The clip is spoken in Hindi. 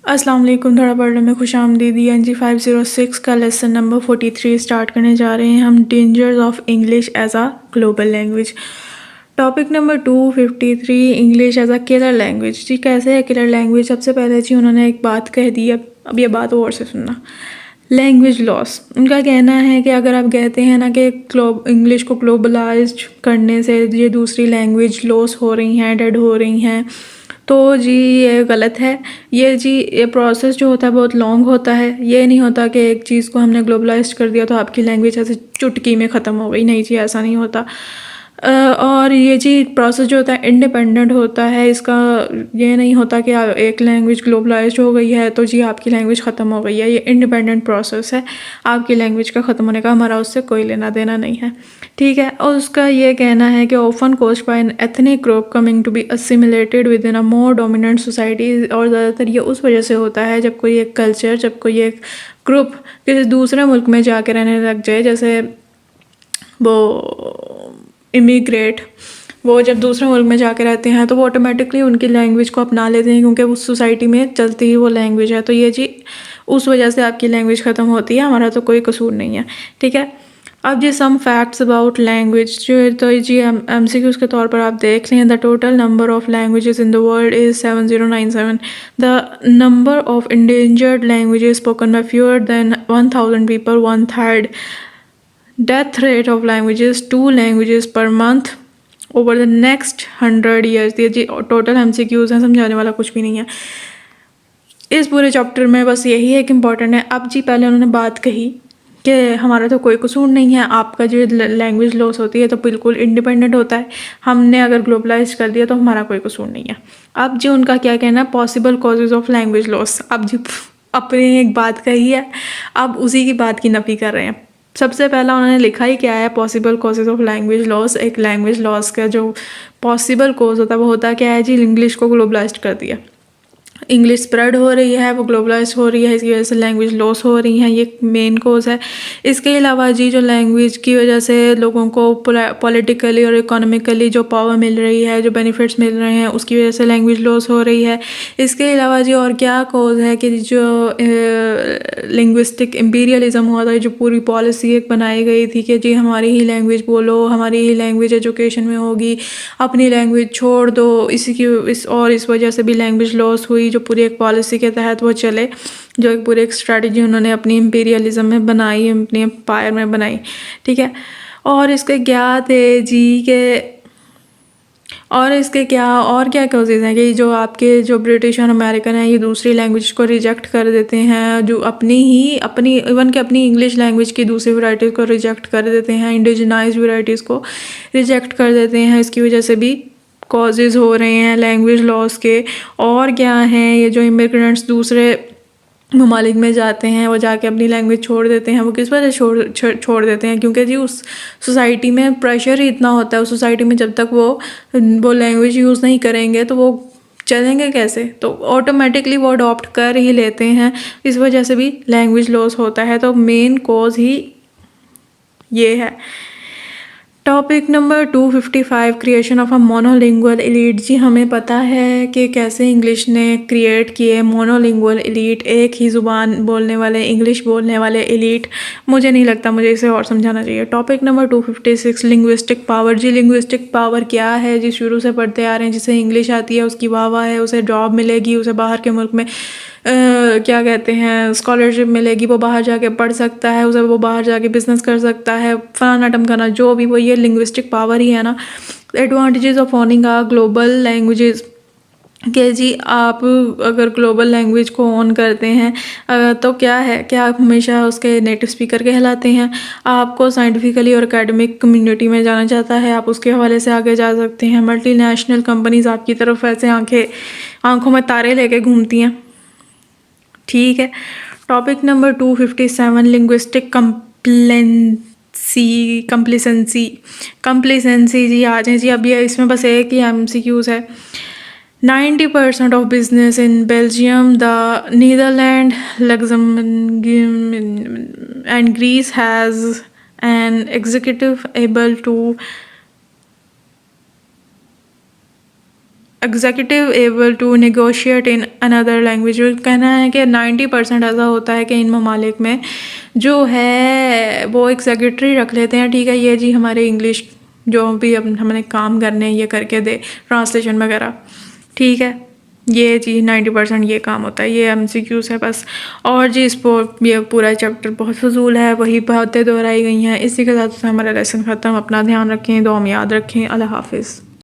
अस्सलाम वालेकुम। थोड़ा पढ़ने में खुश आमदीदी। NG 506 का लेसन नंबर 43 स्टार्ट करने जा रहे हैं हम। Dangers of English as a global language. Topic number 253, English as a killer language. जी कैसे है किलर लैंग्वेज? सबसे पहले जी उन्होंने एक बात कह दी, अब ये बात और से सुनना। लैंग्वेज लॉस, उनका कहना है कि अगर आप कहते हैं ना कि इंग्लिश को ग्लोबलाइज करने से ये दूसरी लैंग्वेज लॉस हो रही हैं, डेड हो रही हैं, तो जी ये गलत है। ये प्रोसेस जो होता है बहुत लॉन्ग होता है। ये नहीं होता कि एक चीज़ को हमने ग्लोबलाइज कर दिया तो आपकी लैंग्वेज ऐसे चुटकी में ख़त्म हो गई। नहीं जी, ऐसा नहीं होता। और ये जी प्रोसेस जो होता है इंडिपेंडेंट होता है। इसका ये नहीं होता कि एक लैंग्वेज ग्लोबलाइज हो गई है तो जी आपकी लैंग्वेज ख़त्म हो गई है। ये इंडिपेंडेंट प्रोसेस है। आपकी लैंग्वेज का ख़त्म होने का हमारा उससे कोई लेना देना नहीं है, ठीक है। और उसका ये कहना है कि often caused by an ethnic group coming to be assimilated within a more dominant society. और ज़्यादातर ये उस वजह से होता है जब कोई एक कल्चर, जब कोई एक ग्रुप किसी दूसरे मुल्क में जाके रहने लग जाए। जैसे वो इमिग्रेट, वो जब दूसरे मुल्क में जाके रहते हैं तो वो ऑटोमेटिकली उनकी लैंग्वेज को अपना लेते हैं, क्योंकि उस सोसाइटी में चलती ही वो लैंग्वेज है। तो ये जी उस वजह से आपकी लैंग्वेज ख़त्म होती है, हमारा तो कोई कसूर नहीं है, ठीक है। अब जी सम फैक्ट्स अबाउट लैंग्वेज जो, तो जी MCQs के तौर पर आप देख लें। The total number of languages in the world is 7097। The number of endangered languages spoken by fewer than 1000 people, 1/3। Death rate of languages, 2 languages per month over the next 100 years। ये जी टोटल MCQs हैं, समझाने वाला कुछ भी नहीं है इस पूरे चैप्टर में। बस यही एक इम्पॉर्टेंट है। अब जी पहले उन्होंने बात कही कि हमारा तो कोई कसूर नहीं है, आपका जो लैंग्वेज लॉस होती है तो बिल्कुल इंडिपेंडेंट होता है। हमने अगर ग्लोबलाइज कर दिया तो हमारा कोई कसूर नहीं है। अब जी उनका क्या कहना है, possible causes of language loss. अब जी अपनी एक बात कही है, अब उसी की बात की नफी कर रहे हैं। सबसे पहला उन्होंने लिखा ही क्या है, possible causes of language loss. एक लैंग्वेज लॉस का जो पॉसिबल कॉज होता है वो होता क्या है जी, इंग्लिश को ग्लोबलाइज कर दिया। इंग्लिश स्प्रेड हो रही है, वो ग्लोबलाइज हो रही है, इसकी वजह से लैंग्वेज लॉस हो रही हैं, ये मेन कोज है। इसके अलावा जी जो लैंग्वेज की वजह से लोगों को पॉलिटिकली और इकोनॉमिकली जो पावर मिल रही है, जो बेनिफिट्स मिल रहे हैं, उसकी वजह से लैंग्वेज लॉस हो रही है। इसके अलावा जी और क्या कोज है कि जो लिंग्विस्टिक इम्पीरियलिज्म हुआ था, जो पूरी पॉलिसी एक बनाई गई थी कि जी हमारी ही लैंग्वेज बोलो, हमारी ही लैंग्वेज एजुकेशन में होगी, अपनी लैंग्वेज छोड़ दो। इस वजह से भी लैंग्वेज लॉस हुई, जो पूरी एक पॉलिसी के तहत वो चले, जो एक पूरी एक स्ट्रेटजी उन्होंने अपनी इम्पीरियलिज्म में बनाई, अपनी एम्पायर में बनाई, ठीक है। और इसके क्या थे जी के, और इसके क्या कॉजेज़ हैं कि जो आपके जो ब्रिटिश और अमेरिकन हैं ये दूसरी लैंग्वेज को रिजेक्ट कर देते हैं, जो अपनी इवन के अपनी इंग्लिश लैंग्वेज की दूसरी वैराइटीज़ को रिजेक्ट कर देते हैं, इंडिजिनाइज वैराइटीज़ को रिजेक्ट कर देते हैं। इसकी वजह से भी कॉजेज़ हो रहे हैं लैंग्वेज लॉस के। और क्या हैं, ये जो इमिग्रेंट्स दूसरे ममालिक में जाते हैं, वो जाके अपनी लैंग्वेज छोड़ देते हैं। वो किस वजह से छोड़ देते हैं, क्योंकि जी उस सोसाइटी में प्रेशर ही इतना होता है। उस सोसाइटी में जब तक वो लैंग्वेज यूज़ नहीं करेंगे तो वो चलेंगे कैसे, तो ऑटोमेटिकली वो अडॉप्ट कर ही लेते हैं। इस वजह से भी लैंग्वेज लॉस होता है। तो मेन कॉज ही ये है। Topic number 255, creation of a monolingual elite. जी हमें पता है कि कैसे इंग्लिश ने क्रिएट किए मोनोलिंगुअल एलीट, एक ही ज़ुबान बोलने वाले, इंग्लिश बोलने वाले एलीट। मुझे नहीं लगता मुझे इसे और समझाना चाहिए। Topic number 256, linguistic power. जी लिंग्विस्टिक पावर क्या है जी, शुरू से पढ़ते आ रहे हैं। जिसे इंग्लिश आती है उसकी वाह है, उसे जॉब मिलेगी, उसे बाहर के मुल्क में क्या कहते हैं स्कॉलरशिप मिलेगी, वो बाहर जाके पढ़ सकता है, उसे वो बाहर जाके बिजनेस कर सकता है, फलाना टमकाना जो भी, वो ये लिंग्विस्टिक पावर ही है ना। Advantages of owning a global languages कि जी आप अगर ग्लोबल लैंग्वेज को ऑन करते हैं तो क्या है कि आप हमेशा उसके नेटिव स्पीकर कहलाते हैं। आपको साइंटिफिकली और एकेडमिक कम्युनिटी में जाना चाहता है, आप उसके हवाले से आगे जा सकते हैं। मल्टीनेशनल कंपनीज आपकी तरफ ऐसे आंखों में तारे लेके घूमती हैं, ठीक है। Topic number 257, linguistic complacency. जी आ जाए जी, अब ये इसमें बस एक ही MCQs है। 90% of business in Belgium, the Netherlands, Luxembourg and Greece has an executive able to executive able to negotiate in another language. कहना है कि 90% ऐसा होता है कि इन ममालिक में जो है वो एक सेक्रेटरी रख लेते हैं, ठीक है, ये जी हमारे इंग्लिश जो भी हमने काम करने ये करके दे, ट्रांसलेशन वगैरह, ठीक है, ये जी 90% ये काम होता है। ये MCQs है बस। और जी ये पूरा चैप्टर बहुत फजूल है, वही बातें दोहराई गई हैं। इसी के साथ हमारा लेसन ख़त्म। अपना ध्यान रखें, दुआ में याद रखें। अल्लाह हाफिज़।